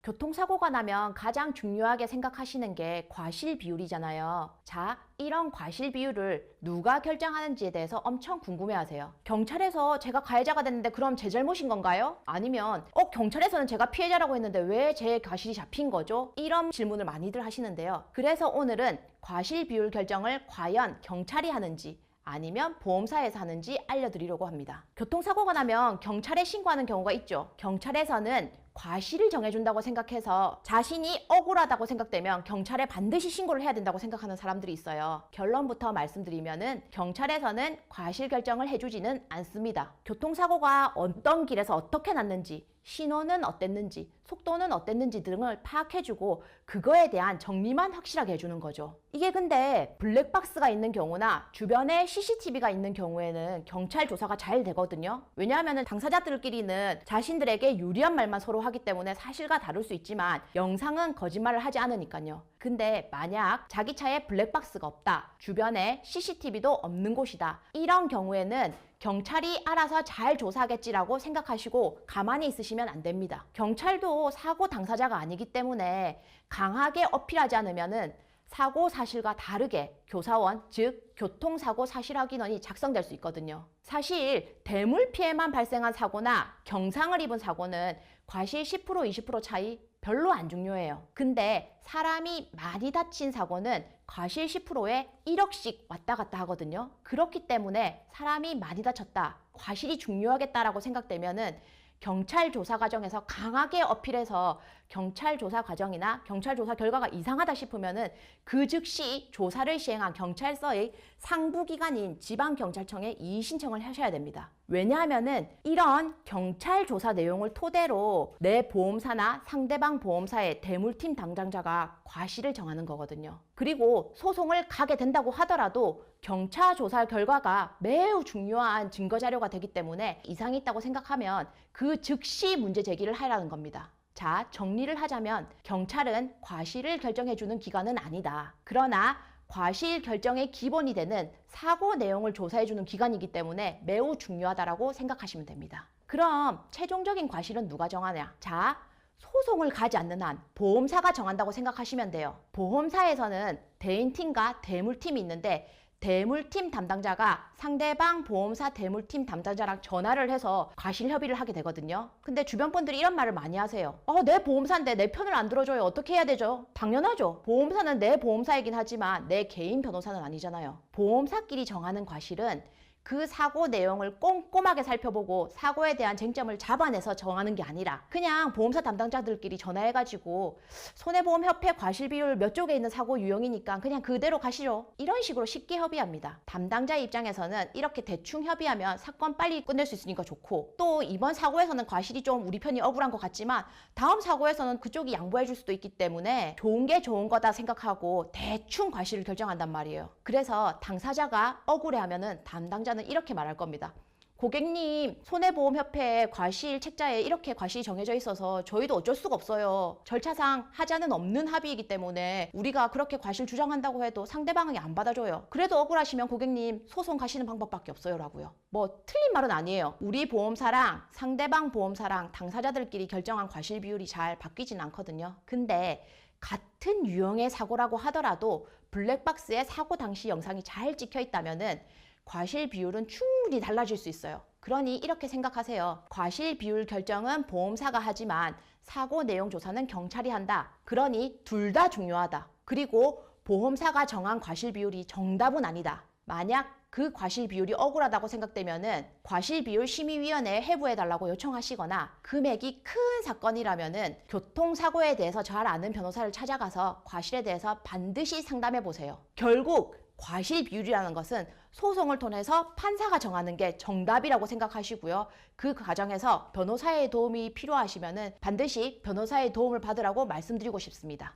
교통사고가 나면 가장 중요하게 생각하시는 게 과실 비율이잖아요. 자, 이런 과실 비율을 누가 결정하는지에 대해서 엄청 궁금해하세요. 경찰에서 제가 가해자가 됐는데 그럼 제 잘못인 건가요? 아니면 경찰에서는 제가 피해자라고 했는데 왜 제 과실이 잡힌 거죠? 이런 질문을 많이들 하시는데요. 그래서 오늘은 과실 비율 결정을 과연 경찰이 하는지 아니면 보험사에서 하는지 알려드리려고 합니다. 교통사고가 나면 경찰에 신고하는 경우가 있죠. 경찰에서는 과실을 정해준다고 생각해서 자신이 억울하다고 생각되면 경찰에 반드시 신고를 해야 된다고 생각하는 사람들이 있어요. 결론부터 말씀드리면은 경찰에서는 과실 결정을 해주지는 않습니다. 교통사고가 어떤 길에서 어떻게 났는지, 신호는 어땠는지, 속도는 어땠는지 등을 파악해주고 그거에 대한 정리만 확실하게 해주는 거죠. 이게 근데 블랙박스가 있는 경우나 주변에 CCTV가 있는 경우에는 경찰 조사가 잘 되거든요. 왜냐하면 당사자들끼리는 자신들에게 유리한 말만 서로 하기 때문에 사실과 다를 수 있지만 영상은 거짓말을 하지 않으니까요. 근데 만약 자기 차에 블랙박스가 없다, 주변에 CCTV도 없는 곳이다, 이런 경우에는 경찰이 알아서 잘 조사하겠지라고 생각하시고 가만히 있으시면 안 됩니다. 경찰도 사고 당사자가 아니기 때문에 강하게 어필하지 않으면은 사고 사실과 다르게 교사원, 즉 교통사고 사실확인원이 작성될 수 있거든요. 사실 대물 피해만 발생한 사고나 경상을 입은 사고는 과실 10% 20% 차이 별로 안 중요해요. 근데 사람이 많이 다친 사고는 과실 10%에 1억씩 왔다 갔다 하거든요. 그렇기 때문에 사람이 많이 다쳤다, 과실이 중요하겠다라고 생각되면은 경찰 조사 과정에서 강하게 어필해서 경찰 조사 과정이나 경찰 조사 결과가 이상하다 싶으면은 그 즉시 조사를 시행한 경찰서의 상부기관인 지방경찰청에 이의 신청을 하셔야 됩니다. 왜냐하면은 이런 경찰 조사 내용을 토대로 내 보험사나 상대방 보험사의 대물팀 담당자가 과실을 정하는 거거든요. 그리고 소송을 가게 된다고 하더라도 경찰 조사 결과가 매우 중요한 증거 자료가 되기 때문에 이상이 있다고 생각하면 그 즉시 문제 제기를 하라는 겁니다. 자, 정리를 하자면 경찰은 과실을 결정해주는 기관은 아니다. 그러나 과실 결정의 기본이 되는 사고 내용을 조사해주는 기관이기 때문에 매우 중요하다고 생각하시면 됩니다. 그럼 최종적인 과실은 누가 정하냐? 자, 소송을 가지 않는 한 보험사가 정한다고 생각하시면 돼요. 보험사에서는 대인팀과 대물팀이 있는데 대물팀 담당자가 상대방 보험사 대물팀 담당자랑 전화를 해서 과실 협의를 하게 되거든요. 근데 주변 분들이 이런 말을 많이 하세요. 내 보험사인데 내 편을 안 들어줘요. 어떻게 해야 되죠? 당연하죠. 보험사는 내 보험사이긴 하지만 내 개인 변호사는 아니잖아요. 보험사끼리 정하는 과실은 그 사고 내용을 꼼꼼하게 살펴보고 사고에 대한 쟁점을 잡아내서 정하는 게 아니라 그냥 보험사 담당자들끼리 전화해가지고 손해보험협회 과실 비율 몇 쪽에 있는 사고 유형이니까 그냥 그대로 가시죠. 이런 식으로 쉽게 협의합니다. 담당자 입장에서는 이렇게 대충 협의하면 사건 빨리 끝낼 수 있으니까 좋고, 또 이번 사고에서는 과실이 좀 우리 편이 억울한 것 같지만 다음 사고에서는 그쪽이 양보해 줄 수도 있기 때문에 좋은 게 좋은 거다 생각하고 대충 과실을 결정한단 말이에요. 그래서 당사자가 억울해하면은 담당자 는 이렇게 말할 겁니다. 고객님, 손해보험협회 과실 책자에 이렇게 과실이 정해져 있어서 저희도 어쩔 수가 없어요. 절차상 하자는 없는 합의이기 때문에 우리가 그렇게 과실 주장한다고 해도 상대방이 안 받아줘요. 그래도 억울하시면 고객님 소송 가시는 방법밖에 없어요 라고요. 뭐 틀린 말은 아니에요. 우리 보험사랑 상대방 보험사랑 당사자들끼리 결정한 과실 비율이 잘 바뀌진 않거든요. 근데 같은 유형의 사고라고 하더라도 블랙박스에 사고 당시 영상이 잘 찍혀 있다면은 과실 비율은 충분히 달라질 수 있어요. 그러니 이렇게 생각하세요. 과실 비율 결정은 보험사가 하지만 사고 내용 조사는 경찰이 한다. 그러니 둘 다 중요하다. 그리고 보험사가 정한 과실 비율이 정답은 아니다. 만약 그 과실 비율이 억울하다고 생각되면은 과실 비율 심의위원회에 해부해달라고 요청하시거나 금액이 큰 사건이라면은 교통사고에 대해서 잘 아는 변호사를 찾아가서 과실에 대해서 반드시 상담해 보세요. 결국 과실 비율이라는 것은 소송을 통해서 판사가 정하는 게 정답이라고 생각하시고요. 그 과정에서 변호사의 도움이 필요하시면은 반드시 변호사의 도움을 받으라고 말씀드리고 싶습니다.